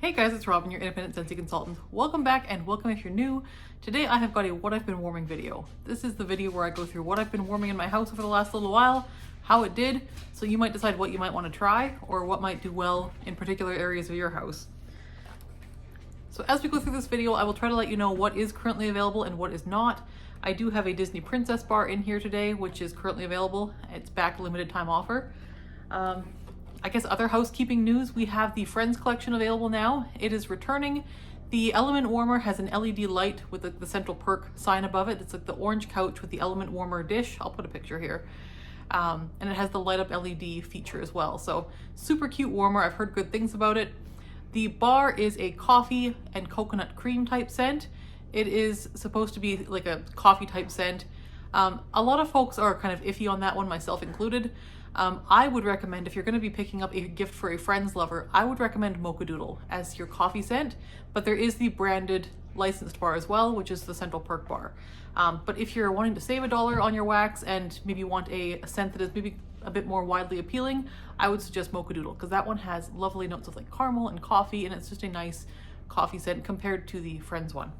Hey guys, it's Robyn, your independent Scentsy consultant. Welcome back and welcome if you're new. Today I have got a what I've been warming video. This is the video where I go through what I've been warming in my house over the last little while, how it did, so you might decide what you might want to try or what might do well in particular areas of your house. So as we go through this video, I will try to let you know what is currently available and what is not. I do have a Disney Princess bar in here today, which is currently available. It's back limited time offer. I guess other housekeeping news, we have the Friends collection available now. It is returning. The Element Warmer has an LED light with the Central Perk sign above it. It's like the orange couch with the Element Warmer dish. I'll put a picture here. And it has the light up LED feature as well. So super cute warmer. I've heard good things about it. The bar is a coffee and coconut cream type scent. It is supposed to be like a coffee type scent. A lot of folks are kind of iffy on that one, myself included. I would recommend, if you're going to be picking up a gift for a friend's lover, I would recommend Mocha Doodle as your coffee scent, but there is the branded licensed bar as well, which is the Central Perk bar. But if you're wanting to save $1 on your wax and maybe want a scent that is maybe a bit more widely appealing, I would suggest Mocha Doodle, because that one has lovely notes of like caramel and coffee, and it's just a nice coffee scent compared to the Friends one.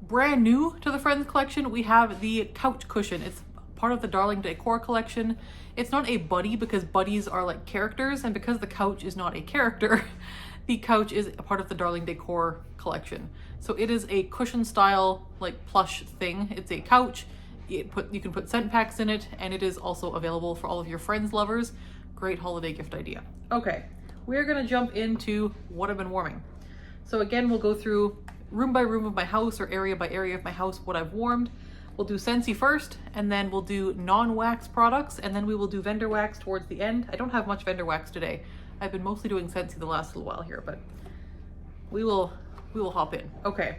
Brand new to the Friends collection, we have the couch cushion. It's part of the Darling Decor collection. It's not a buddy because buddies are like characters, and because the couch is not a character, the couch is a part of the Darling Decor collection. So it is a cushion style like plush thing. It's a couch. You can put scent packs in it, and it is also available for all of your friends lovers. Great holiday gift idea. Okay, we're gonna jump into what I've been warming. So again, we'll go through room by room of my house or area by area of my house what I've warmed. We'll do Scentsy first, and then we'll do non-wax products, and then we will do vendor wax towards the end. I don't have much vendor wax today. I've been mostly doing Scentsy the last little while here, but we will hop in. Okay,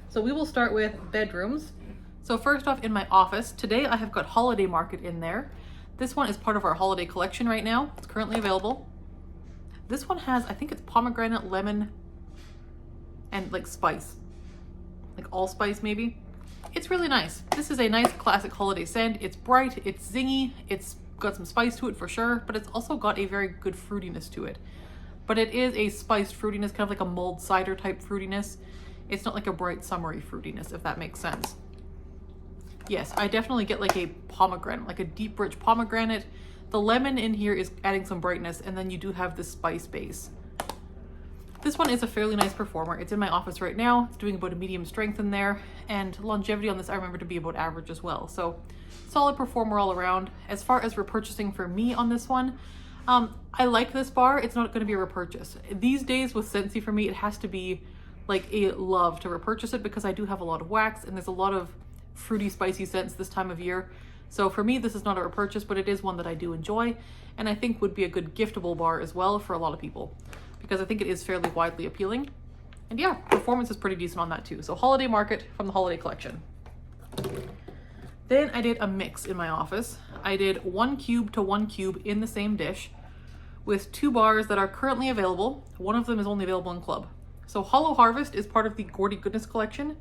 so we will start with bedrooms. So first off, in my office, today I have got Holiday Market in there. This one is part of our holiday collection right now. It's currently available. This one has, I think it's pomegranate, lemon, and like spice. Like allspice maybe. It's really nice. This is a nice classic holiday scent. It's bright, it's zingy, it's got some spice to it for sure, but it's also got a very good fruitiness to it. But it is a spiced fruitiness, kind of like a mulled cider type fruitiness. It's not like a bright summery fruitiness, if that makes sense. Yes, I definitely get like a pomegranate, like a deep rich pomegranate. The lemon in here is adding some brightness, and then you do have this spice base. This one is a fairly nice performer. It's in my office right now. It's doing about a medium strength in there, and longevity on this I remember to be about average as well. So solid performer all around. As far as repurchasing for me on this one, I like this bar. It's not going to be a repurchase. These days with Scentsy, for me, it has to be like a love to repurchase it, because I do have a lot of wax and there's a lot of fruity, spicy scents this time of year. So for me, this is not a repurchase, but it is one that I do enjoy, and I think would be a good giftable bar as well for a lot of people, because I think it is fairly widely appealing. And yeah, performance is pretty decent on that too. So Holiday Market from the holiday collection. Then I did a mix in my office. I did 1 cube to 1 cube in the same dish with 2 bars that are currently available. One of them is only available in club. So Hollow Harvest is part of the Gordy Goodness collection.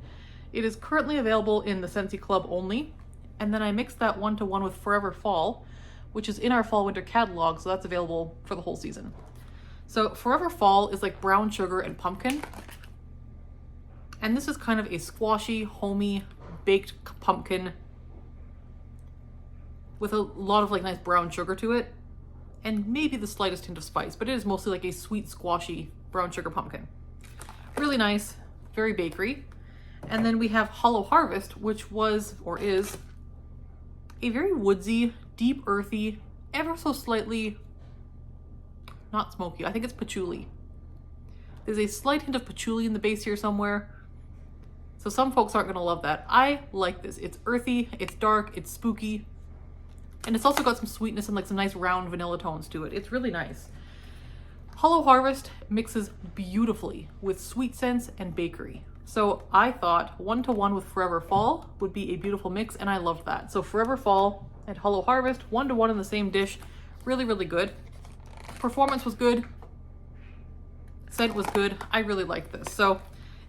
It is currently available in the Scentsy Club only. And then I mixed that 1-to-1 with Forever Fall, which is in our fall winter catalog, so that's available for the whole season. So Forever Fall is like brown sugar and pumpkin. And this is kind of a squashy, homey, baked pumpkin with a lot of like nice brown sugar to it, and maybe the slightest hint of spice, but it is mostly like a sweet, squashy brown sugar pumpkin. Really nice, very bakery. And then we have Hollow Harvest, which was, or is, a very woodsy, deep earthy, ever so slightly not smoky. I think it's patchouli. There's a slight hint of patchouli in the base here somewhere. So some folks aren't going to love that. I like this. It's earthy, it's dark, it's spooky, and it's also got some sweetness and like some nice round vanilla tones to it. It's really nice. Hollow Harvest mixes beautifully with sweet scents and bakery. So I thought 1-to-1 with Forever Fall would be a beautiful mix, and I loved that. So Forever Fall and Hollow Harvest, 1-to-1 in the same dish. Really, really good. Performance was good. Scent was good. I really like this. So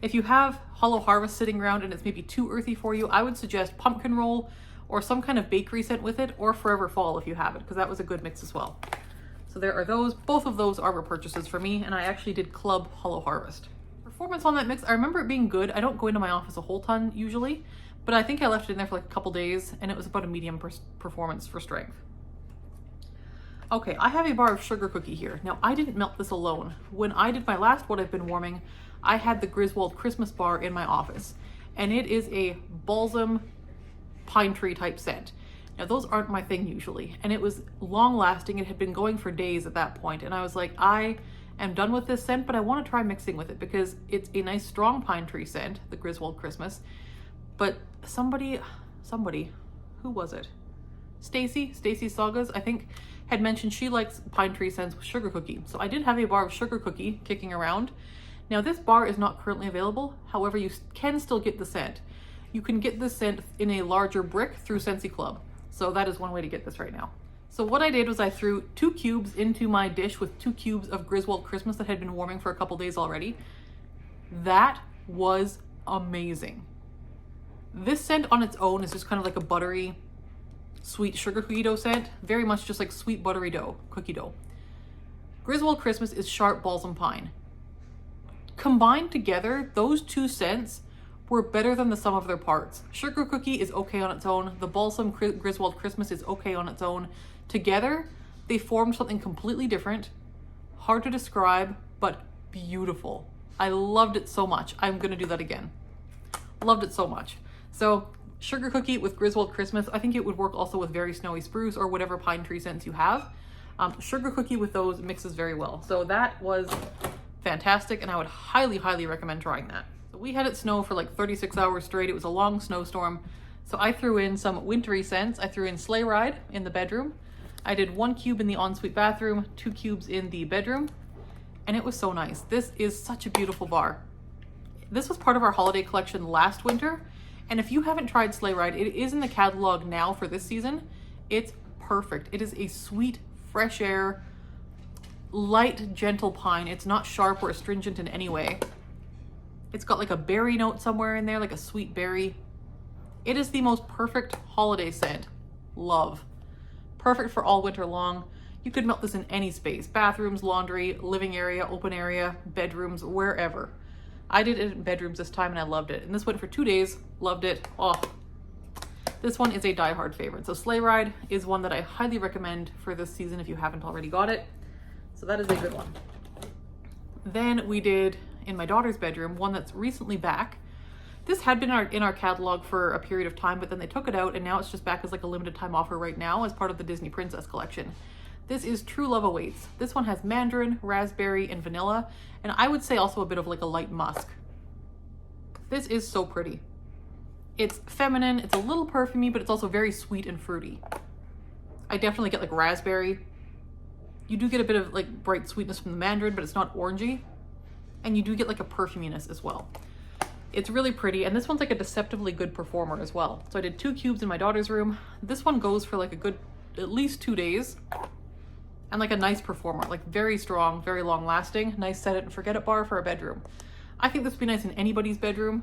if you have Hollow Harvest sitting around and it's maybe too earthy for you, I would suggest Pumpkin Roll or some kind of bakery scent with it, or Forever Fall if you have it, because that was a good mix as well. So there are those. Both of those are repurchases for me, and I actually did Club Hollow Harvest. performance on that mix, I remember it being good. I don't go into my office a whole ton usually, but I think I left it in there for like a couple days and it was about a medium performance for strength. Okay, I have a bar of sugar cookie here. Now, I didn't melt this alone. When I did my last What I've Been Warming, I had the Griswold Christmas bar in my office, and it is a balsam pine tree type scent. Now, those aren't my thing usually, and it was long lasting. It had been going for days at that point, and I was like, I am done with this scent, but I want to try mixing with it because it's a nice strong pine tree scent, the Griswold Christmas. But somebody, who was it? Stacy Sagas, I think, had mentioned she likes pine tree scents with sugar cookie. So I did have a bar of sugar cookie kicking around. Now this bar is not currently available. However, you can still get the scent. You can get this scent in a larger brick through Scentsy Club. So that is one way to get this right now. So what I did was I threw 2 cubes into my dish with 2 cubes of Griswold Christmas that had been warming for a couple days already. That was amazing. This scent on its own is just kind of like a buttery, sweet sugar cookie dough scent, very much just like sweet buttery dough, cookie dough. Griswold Christmas is sharp balsam pine. Combined together, those 2 scents were better than the sum of their parts. Sugar cookie is okay on its own. The balsam Griswold Christmas is okay on its own. Together, they formed something completely different, hard to describe, but beautiful. I loved it so much. I'm gonna do that again. Loved it so much. So sugar cookie with Griswold Christmas, I think it would work also with very snowy spruce or whatever pine tree scents you have. Sugar cookie with those mixes very well. So that was fantastic, and I would highly, highly recommend trying that. So we had it snow for like 36 hours straight. It was a long snowstorm. So I threw in some wintry scents. I threw in Sleigh Ride in the bedroom. I did 1 cube in the ensuite bathroom, 2 cubes in the bedroom, and it was so nice. This is such a beautiful bar. This was part of our holiday collection last winter, and if you haven't tried Sleigh Ride, it is in the catalog now for this season. It's perfect. It is a sweet, fresh air, light, gentle pine. It's not sharp or astringent in any way. It's got like a berry note somewhere in there, like a sweet berry. It is the most perfect holiday scent. Love. Perfect for all winter long. You could melt this in any space. Bathrooms, laundry, living area, open area, bedrooms, wherever. I did it in bedrooms this time and I loved it. And this went for 2 days. Loved it. Oh, this one is a diehard favorite. So Sleigh Ride is one that I highly recommend for this season if you haven't already got it. So that is a good one. Then we did, in my daughter's bedroom, one that's recently back. This had been in our catalog for a period of time, but then they took it out and now it's just back as like a limited time offer right now as part of the Disney Princess collection. This is True Love Awaits. This one has mandarin, raspberry, and vanilla, and I would say also a bit of like a light musk. This is so pretty. It's feminine, it's a little perfumey, but it's also very sweet and fruity. I definitely get like raspberry. You do get a bit of like bright sweetness from the mandarin, but it's not orangey. And you do get like a perfuminess as well. It's really pretty, and this one's like a deceptively good performer as well. So I did 2 cubes in my daughter's room. This one goes for like a good, at least 2 days. And like a nice performer, like very strong, very long lasting, nice set it and forget it bar for a bedroom. I think this would be nice in anybody's bedroom.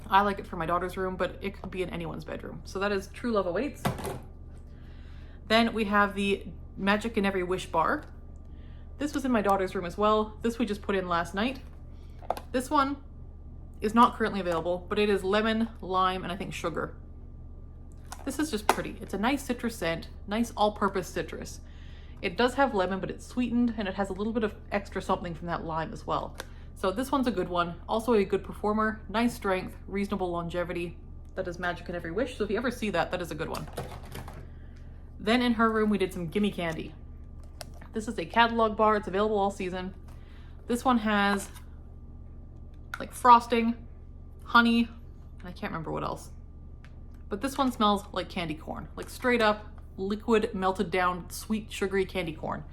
I like it for my daughter's room, but it could be in anyone's bedroom. So that is True Love Awaits. Then we have the Magic in Every Wish bar. This was in my daughter's room as well. This we just put in last night. This one is not currently available, but it is lemon, lime, and I think sugar. This is just pretty. It's a nice citrus scent, nice all-purpose citrus. It does have lemon, but it's sweetened and it has a little bit of extra something from that lime as well. So this one's a good one. Also a good performer, nice strength, reasonable longevity. That is Magic in Every Wish. So if you ever see that, that is a good one. Then in her room, we did some Gimme Candy. This is a catalog bar. It's available all season. This one has like frosting, honey, and I can't remember what else. But this one smells like candy corn, like straight up liquid melted down sweet sugary candy corn.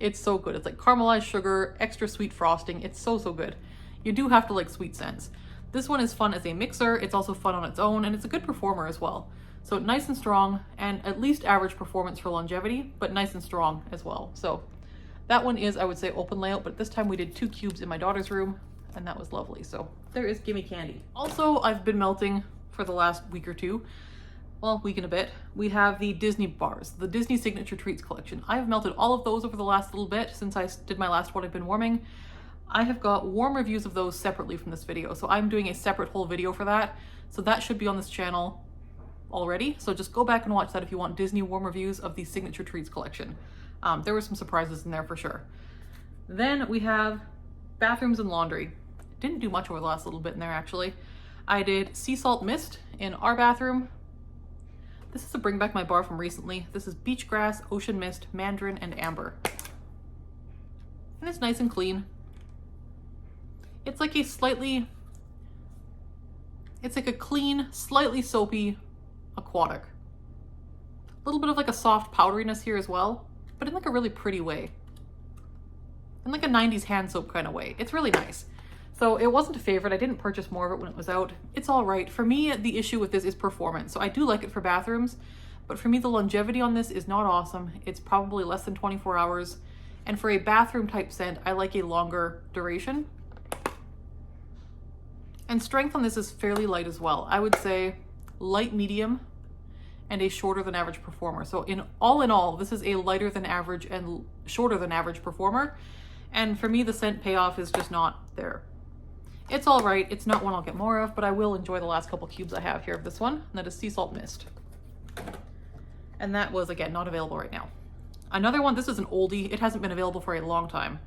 It's so good. It's like caramelized sugar, extra sweet frosting. It's so good. You do have to like sweet scents. This one is fun as a mixer. It's also fun on its own, and it's a good performer as well. So nice and strong, and at least average performance for longevity, but nice and strong as well. So that one is, I would say, open layout, but this time we did 2 cubes in my daughter's room, and that was lovely. So there is Gimme Candy. Also, I've been melting for the last week or two. Well, week and a bit. We have the Disney bars, the Disney Signature Treats collection. I've melted all of those over the last little bit since I did my last What I've Been Warming. I have got warm reviews of those separately from this video. So I'm doing a separate whole video for that. So that should be on this channel already. So just go back and watch that if you want Disney warm reviews of the Signature Treats collection. There were some surprises in there for sure. Then we have bathrooms and laundry. Didn't do much over the last little bit in there actually. I did sea salt mist in our bathroom. This is a bring back my bar from recently. This is beach grass, ocean mist, mandarin, and amber. And it's nice and clean. It's like a slightly, it's like a clean, slightly soapy aquatic. A little bit of like a soft powderiness here as well, but in like a really pretty way. In like a 90s hand soap kind of way. It's really nice. So it wasn't a favorite. I didn't purchase more of it when it was out. It's all right. For me, the issue with this is performance. So I do like it for bathrooms, but for me, the longevity on this is not awesome. It's probably less than 24 hours. And for a bathroom type scent, I like a longer duration. And strength on this is fairly light as well. I would say light medium and a shorter than average performer. So in all, this is a lighter than average and shorter than average performer. And for me, the scent payoff is just not there. It's all right. It's not one I'll get more of, but I will enjoy the last couple cubes I have here of this one. And that is Sea Salt Mist. And that was, again, not available right now. Another one, this is an oldie. It hasn't been available for a long time.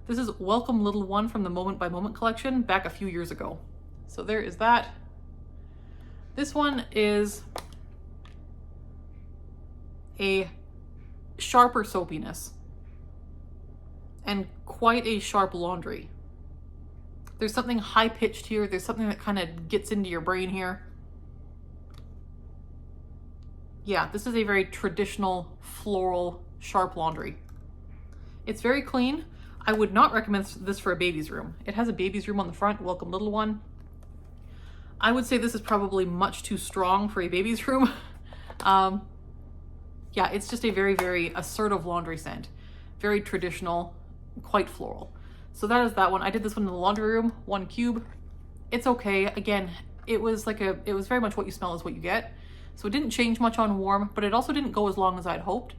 This is Welcome Little One from the Moment by Moment collection back a few years ago. So there is that. This one is a sharper soapiness and quite a sharp laundry. There's something high pitched here. There's something that kind of gets into your brain here. Yeah, this is a very traditional floral sharp laundry. It's very clean. I would not recommend this for a baby's room. It has a baby's room on the front, Welcome Little One. I would say this is probably much too strong for a baby's room. Yeah, it's just a very, very assertive laundry scent. Very traditional, quite floral. So that is that one. I did this one in the laundry room, 1 cube. It's okay. Again, it was very much what you smell is what you get. So it didn't change much on warm, but it also didn't go as long as I'd hoped.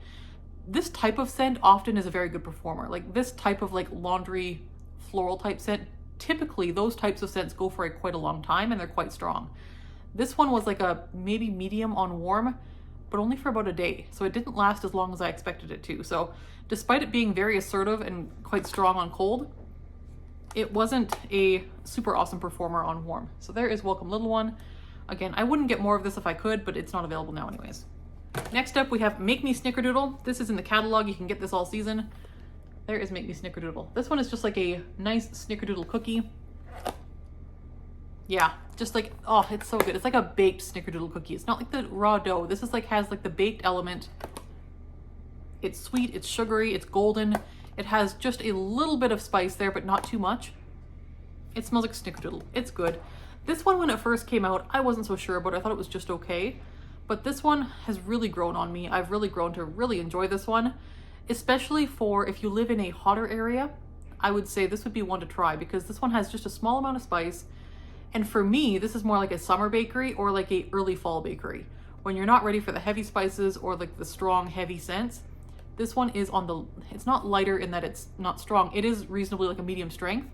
This type of scent often is a very good performer. Like this type of like laundry floral type scent, typically those types of scents go for quite a long time and they're quite strong. This one was like a maybe medium on warm, but only for about a day. So it didn't last as long as I expected it to. So despite it being very assertive and quite strong on cold, it wasn't a super awesome performer on warm. So there is Welcome Little One. Again, I wouldn't get more of this if I could, but it's not available now anyways. Next up, we have Make Me Snickerdoodle. This is in the catalog. You can get this all season. There is Make Me Snickerdoodle. This one is just like a nice snickerdoodle cookie. Yeah, just like, oh, it's so good. It's like a baked snickerdoodle cookie. It's not like the raw dough. This is like, has like the baked element. It's sweet, it's sugary, it's golden. It has just a little bit of spice there, but not too much. It smells like snickerdoodle. It's good. This one, when it first came out, I wasn't so sure about it. I thought it was just okay. But this one has really grown on me. I've really grown to really enjoy this one, especially for if you live in a hotter area. I would say this would be one to try because this one has just a small amount of spice. And for me, this is more like a summer bakery or like a early fall bakery. When you're not ready for the heavy spices or like the strong, heavy scents, this one is on the, it's not lighter in that it's not strong. It is reasonably like a medium strength,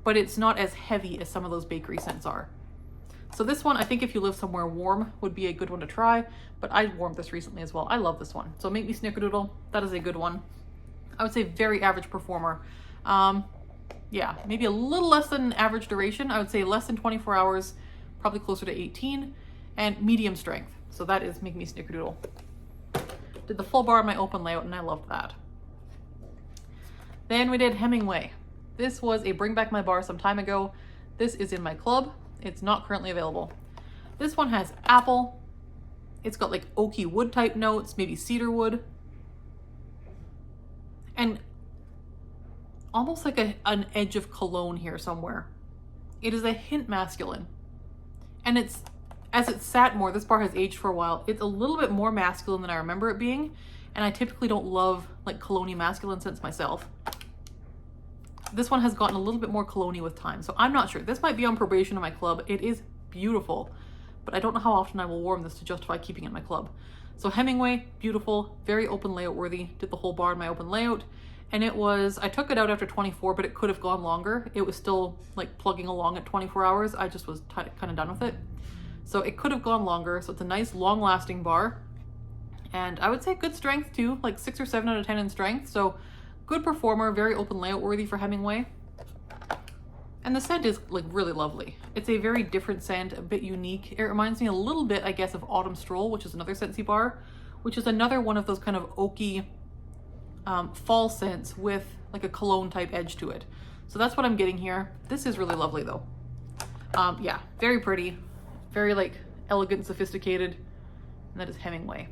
but it's not as heavy as some of those bakery scents are. So this one, I think if you live somewhere warm, would be a good one to try, but I warmed this recently as well. I love this one. So Make Me Snickerdoodle, that is a good one. I would say very average performer. Yeah, maybe a little less than average duration. I would say less than 24 hours, probably closer to 18, and medium strength. So that is Make Me Snickerdoodle. Did the full bar in my open layout and I loved that. Then we did Hemingway. This was a bring back my bar some time ago. This is in my club. It's not currently available. This one has apple. It's got like oaky wood type notes, maybe cedar wood. And almost like an edge of cologne here somewhere. It is a hint masculine. And it's, as it sat more, this bar has aged for a while. It's a little bit more masculine than I remember it being. And I typically don't love like cologne-y masculine scents myself. This one has gotten a little bit more cologne-y with time. So I'm not sure. This might be on probation in my club. It is beautiful, but I don't know how often I will warm this to justify keeping it in my club. So Hemingway, beautiful, very open layout worthy. Did the whole bar in my open layout. And it was, I took it out after 24, but it could have gone longer. It was still like plugging along at 24 hours. I just was kind of done with it. So it could have gone longer. So it's a nice long lasting bar. And I would say good strength too, like 6 or 7 out of 10 in strength. So good performer, very open layout worthy for Hemingway. And the scent is like really lovely. It's a very different scent, a bit unique. It reminds me a little bit, I guess, of Autumn Stroll, which is another Scentsy bar, which is another one of those kind of oaky fall scents with like a cologne type edge to it. So that's what I'm getting here. This is really lovely though. Yeah, very pretty, very like elegant, sophisticated, and that is Hemingway.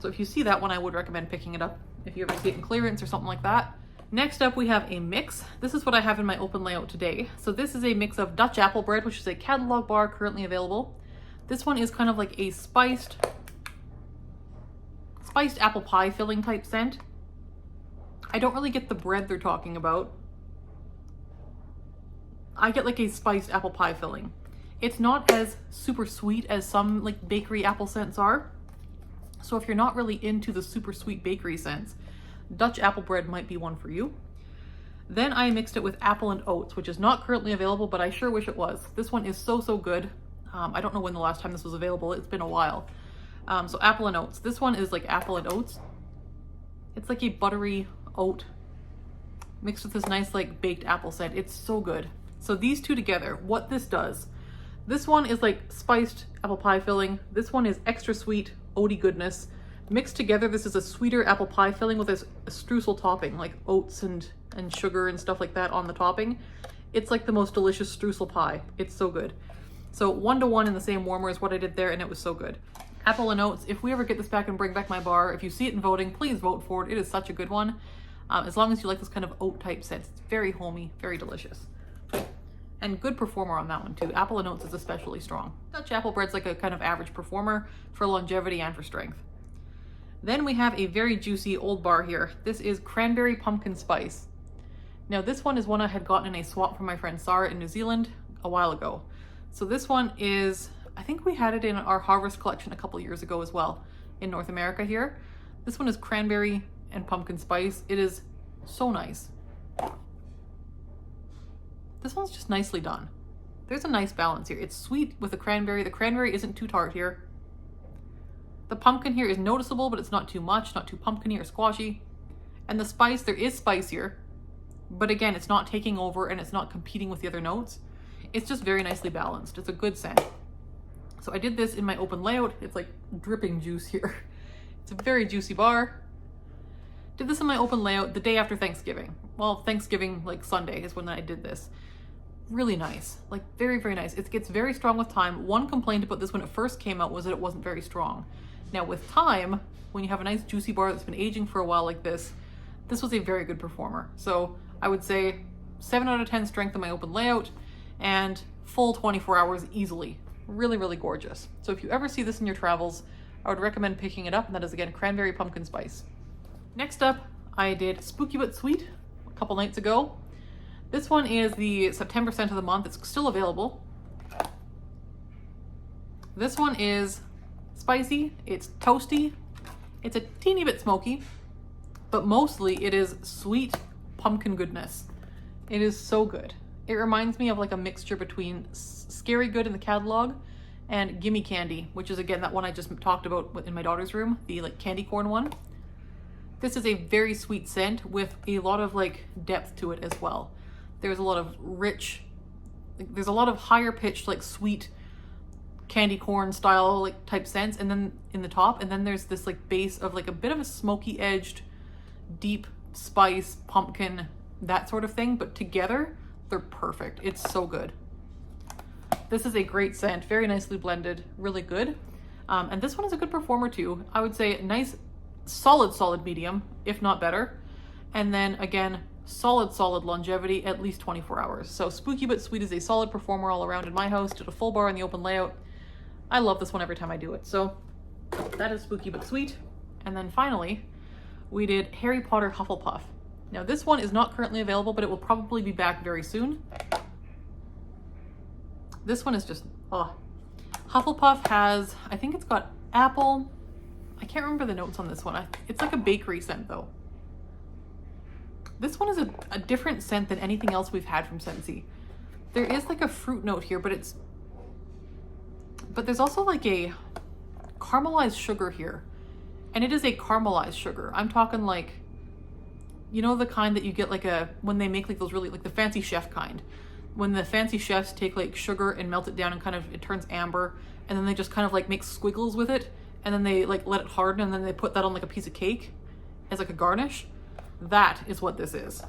So if you see that one, I would recommend picking it up if you ever see it in clearance or something like that. Next up, we have a mix. This is what I have in my open layout today. So this is a mix of Dutch Apple Bread, which is a catalog bar currently available. This one is kind of like a spiced apple pie filling type scent. I don't really get the bread they're talking about. I get like a spiced apple pie filling. It's not as super sweet as some like bakery apple scents are. So if you're not really into the super sweet bakery scents, Dutch Apple Bread might be one for you. Then I mixed it with apple and oats, which is not currently available, but I sure wish it was. This one is so good. I don't know when the last time this was available. It's been a while. So apple and oats. This one is like apple and oats. It's like a buttery oat mixed with this nice like baked apple scent. It's so good. So these two together, what this does, this one is like spiced apple pie filling. This one is extra sweet oaty goodness. Mixed together, this is a sweeter apple pie filling with a streusel topping, like oats and sugar and stuff like that on the topping. It's like the most delicious streusel pie. It's so good. So 1-to-1 in the same warmer is what I did there, and it was so good. Apple and oats, if we ever get this back and bring back my bar, if you see it in voting, please vote for it. It is such a good one. As long as you like this kind of oat type scent. It's very homey, very delicious. And good performer on that one too. Apple and oats is especially strong. Dutch Apple Bread's like a kind of average performer for longevity and for strength. Then we have a very juicy old bar here. This is Cranberry Pumpkin Spice. Now this one is one I had gotten in a swap from my friend Sarah in New Zealand a while ago. So this one is, I think we had it in our Harvest collection a couple years ago as well in North America here. This one is Cranberry and Pumpkin Spice. It is so nice. This one's just nicely done. There's a nice balance here. It's sweet with the cranberry. The cranberry isn't too tart here. The pumpkin here is noticeable, but it's not too much, not too pumpkiny or squashy. And the spice, there is spicier, but again, it's not taking over and it's not competing with the other notes. It's just very nicely balanced. It's a good scent. So I did this in my open layout. It's like dripping juice here. It's a very juicy bar. Did this in my open layout the day after Thanksgiving. Well, Thanksgiving, like Sunday is when I did this. Really nice, like very, very nice. It gets very strong with time. One complaint about this when it first came out was that it wasn't very strong. Now with time, when you have a nice juicy bar that's been aging for a while like this was a very good performer. So I would say 7 out of 10 strength in my open layout and full 24 hours easily. Really, really gorgeous. So if you ever see this in your travels, I would recommend picking it up, and that is again Cranberry Pumpkin Spice. Next up, I did Spooky But Sweet a couple nights ago. This one is the September scent of the month. It's still available. This one is spicy, it's toasty, it's a teeny bit smoky, but mostly it is sweet pumpkin goodness. It is so good. It reminds me of like a mixture between Scary Good in the catalog and Gimme Candy, which is again that one I just talked about in my daughter's room, the like candy corn one. This is a very sweet scent with a lot of like depth to it as well. There's a lot of rich, there's a lot of higher pitched like sweet candy corn style like type scents, and then in the top, and then there's this like base of like a bit of a smoky edged deep spice pumpkin, that sort of thing, but together they're perfect. It's so good. This is a great scent, very nicely blended, really good. And this one is a good performer too. I would say nice solid medium, if not better. And then again, solid longevity, at least 24 hours. So Spooky But Sweet is a solid performer all around in my house. Did a full bar in the open layout. I love this one every time I do it. So that is Spooky But Sweet. And then finally, we did Harry Potter Hufflepuff. Now this one is not currently available, but it will probably be back very soon. This one is just, Hufflepuff has, I think it's got apple. I can't remember the notes on this one. It's like a bakery scent though. This one is a different scent than anything else we've had from Scentsy. There is like a fruit note here, but there's also like a caramelized sugar here. And it is a caramelized sugar. I'm talking like, you know, the kind that you get like when they make like those really, like the fancy chef kind. When the fancy chefs take like sugar and melt it down and kind of, it turns amber, and then they just kind of like make squiggles with it, and then they like let it harden, and then they put that on like a piece of cake as like a garnish. That is what this is.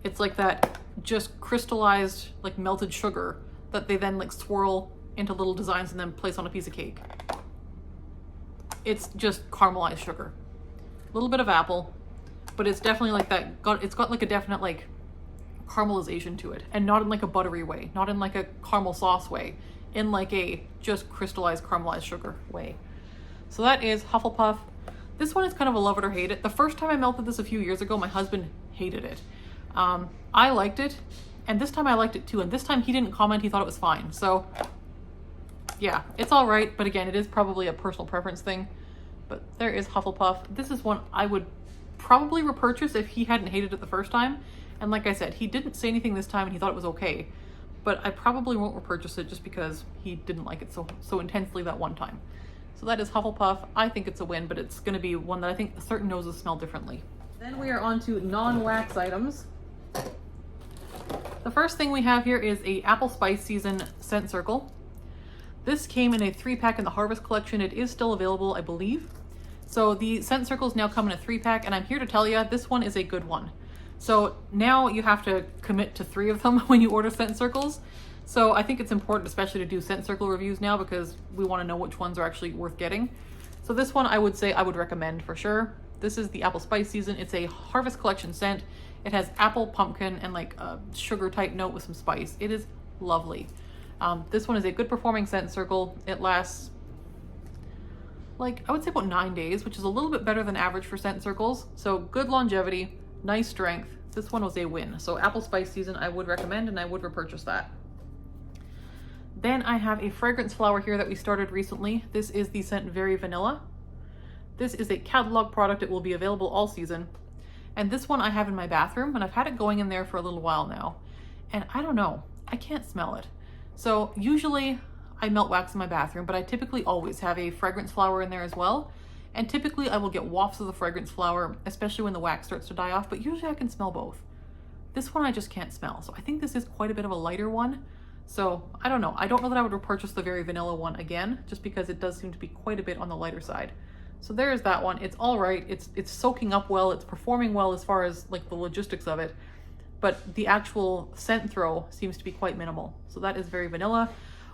It's like that just crystallized, like melted sugar that they then like swirl into little designs and then place on a piece of cake. It's just caramelized sugar. A little bit of apple, but it's definitely like that. It's got like a definite like caramelization to it, and not in like a buttery way, not in like a caramel sauce way, in like a just crystallized caramelized sugar way. So that is Hufflepuff. This one is kind of a love it or hate it. The first time I melted this a few years ago, my husband hated it. I liked it, and this time I liked it too, and this time he didn't comment, he thought it was fine. So yeah, it's all right, but again, it is probably a personal preference thing. But there is Hufflepuff. This is one I would probably repurchase if he hadn't hated it the first time. And like I said, he didn't say anything this time and he thought it was okay. But I probably won't repurchase it just because he didn't like it so intensely that one time. So that is Hufflepuff. I think it's a win, but it's going to be one that I think certain noses smell differently. Then we are on to non-wax items. The first thing we have here is a Apple Spice Season Scent Circle. This came in a 3-pack in the Harvest collection. It is still available, I believe. So the scent circles now come in a 3-pack, and I'm here to tell you this one is a good one. So now you have to commit to 3 of them when you order scent circles. So I think it's important especially to do scent circle reviews now because we want to know which ones are actually worth getting. So this one I would say I would recommend for sure. This is the Apple Spice Season. It's a Harvest collection scent. It has apple, pumpkin, and like a sugar type note with some spice. It is lovely. This one is a good performing scent circle. It lasts like, I would say about 9 days, which is a little bit better than average for scent circles. So good longevity, nice strength. This one was a win. So Apple Spice Season I would recommend, and I would repurchase that. Then I have a fragrance flower here that we started recently. This is the scent Very Vanilla. This is a catalog product. It will be available all season. And this one I have in my bathroom, and I've had it going in there for a little while now. And I don't know, I can't smell it. So usually I melt wax in my bathroom, but I typically always have a fragrance flower in there as well. And typically I will get wafts of the fragrance flower, especially when the wax starts to die off, but usually I can smell both. This one I just can't smell. So I think this is quite a bit of a lighter one. So I don't know. I don't know that I would repurchase the Very Vanilla one again, just because it does seem to be quite a bit on the lighter side. So there's that one. It's all right. It's soaking up well. It's performing well as far as like the logistics of it, but the actual scent throw seems to be quite minimal. So that is Very Vanilla.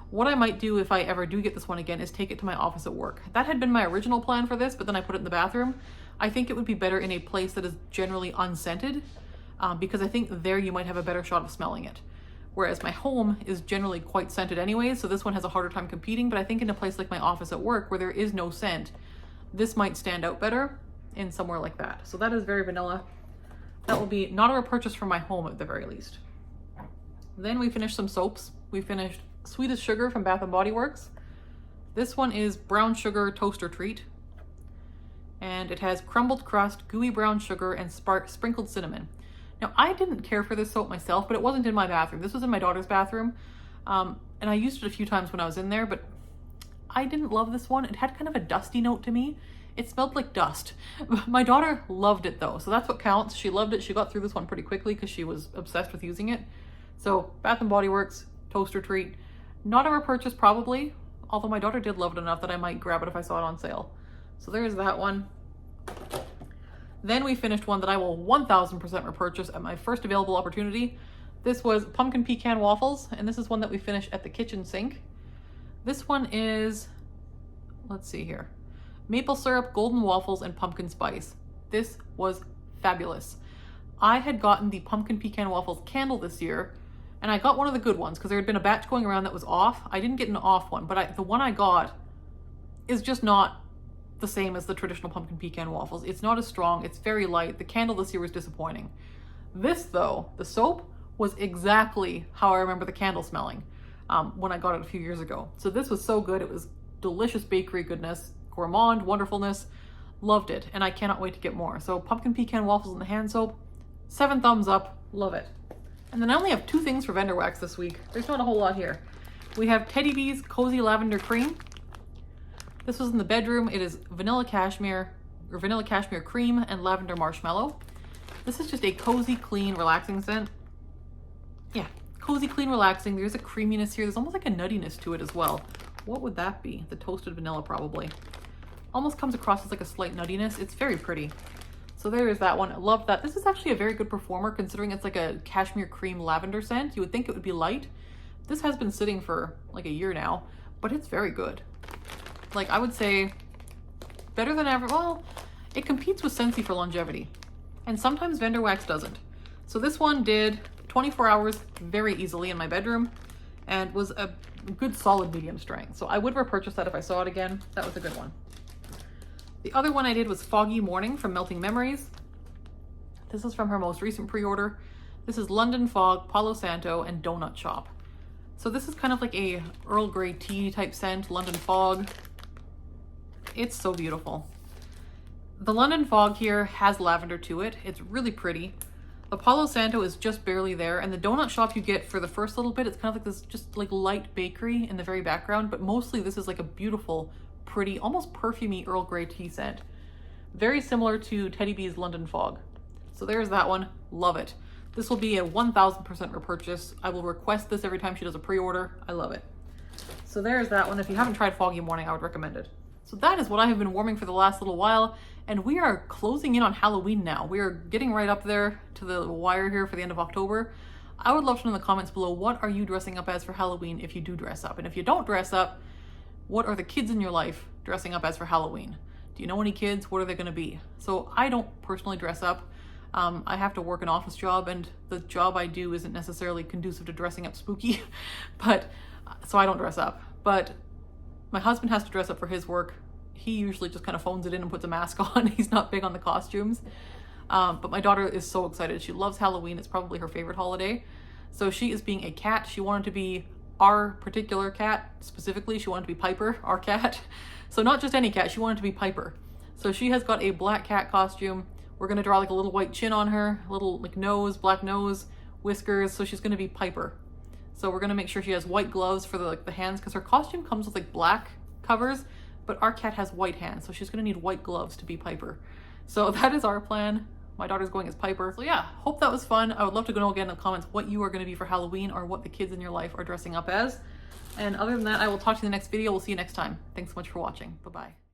What I might do if I ever do get this one again is take it to my office at work. That had been my original plan for this, but then I put it in the bathroom. I think it would be better in a place that is generally unscented, because I think there you might have a better shot of smelling it. Whereas my home is generally quite scented anyways, so this one has a harder time competing, but I think in a place like my office at work where there is no scent, this might stand out better in somewhere like that. So that is Very Vanilla. That will be not a repurchase from my home at the very least. Then we finished some soaps. We finished Sweetest Sugar from Bath & Body Works. This one is Brown Sugar Toaster Treat. And it has crumbled crust, gooey brown sugar, and sprinkled cinnamon. Now, I didn't care for this soap myself, but it wasn't in my bathroom. This was in my daughter's bathroom. And I used it a few times when I was in there, but I didn't love this one. It had kind of a dusty note to me. It smelled like dust. My daughter loved it though, so that's what counts. She loved it. She got through this one pretty quickly because she was obsessed with using it. So Bath & Body Works, Toaster Treat. Not a repurchase probably, although my daughter did love it enough that I might grab it if I saw it on sale. So there's that one. Then we finished one that I will 1000% repurchase at my first available opportunity. This was Pumpkin Pecan Waffles, and this is one that we finished at the kitchen sink. This one is, let's see here, maple syrup, golden waffles, and pumpkin spice. This was fabulous. I had gotten the Pumpkin Pecan Waffles candle this year, and I got one of the good ones because there had been a batch going around that was off. I didn't get an off one, but the one I got is just not the same as the traditional Pumpkin Pecan Waffles. It's not as strong. It's very light. The candle this year was disappointing. This though, the soap, was exactly how I remember the candle smelling when I got it a few years ago. So this was so good. It was delicious bakery goodness, gourmand wonderfulness. Loved it, and I cannot wait to get more. So Pumpkin Pecan Waffles in the hand soap, 7 thumbs up, love it. And then I only have 2 things for vendor wax this week. There's not a whole lot here. We have Teddy B's Cozy Lavender Cream. This was in the bedroom. It is vanilla cashmere cream and lavender marshmallow. This is just a cozy, clean, relaxing scent. Yeah, cozy, clean, relaxing. There's a creaminess here. There's almost like a nuttiness to it as well. What would that be? The toasted vanilla, probably. Almost comes across as like a slight nuttiness. It's very pretty. So there is that one. I love that. This is actually a very good performer considering it's like a cashmere cream lavender scent. You would think it would be light. This has been sitting for like a year now, but it's very good. Like, I would say better than ever. Well, it competes with Scentsy for longevity, and sometimes vendor wax doesn't. So this one did 24 hours very easily in my bedroom and was a good solid medium strength. So I would repurchase that if I saw it again. That was a good one. The other one I did was Foggy Morning from Melting Memories. This is from her most recent pre-order. This is London Fog, Palo Santo, and Donut Shop. So this is kind of like a Earl Grey tea type scent, London Fog. It's so beautiful. The London Fog here has lavender to it. It's really pretty. The Palo Santo is just barely there, and the Donut Shop you get for the first little bit, it's kind of like this just like light bakery in the very background, but mostly this is like a beautiful, pretty, almost perfumey Earl Grey tea scent. Very similar to Teddy B's London Fog. So there's that one. Love it. This will be a 1000% repurchase. I will request this every time she does a pre-order. I love it. So there's that one. If you haven't tried Foggy Morning, I would recommend it. So that is what I have been warming for the last little while, and we are closing in on Halloween now. We are getting right up there to the wire here for the end of October. I would love to know in the comments below, what are you dressing up as for Halloween if you do dress up? And if you don't dress up, what are the kids in your life dressing up as for Halloween? Do you know any kids? What are they going to be? So I don't personally dress up. I have to work an office job, and the job I do isn't necessarily conducive to dressing up spooky, so I don't dress up. But my husband has to dress up for his work. He usually just kind of phones it in and puts a mask on. He's not big on the costumes. But my daughter is so excited. She loves Halloween. It's probably her favorite holiday. So she is being a cat. She wanted to be our particular cat. Specifically, she wanted to be Piper, our cat. So not just any cat, she wanted to be Piper. So she has got a black cat costume. We're gonna draw like a little white chin on her, a little like nose, black nose, whiskers. So she's gonna be Piper. So we're gonna make sure she has white gloves for the hands, because her costume comes with like black covers, but our cat has white hands, so she's gonna need white gloves to be Piper. So that is our plan. My daughter's going as Piper. So yeah, hope that was fun. I would love to know again in the comments what you are gonna be for Halloween, or what the kids in your life are dressing up as. And other than that, I will talk to you in the next video. We'll see you next time. Thanks so much for watching. Bye-bye.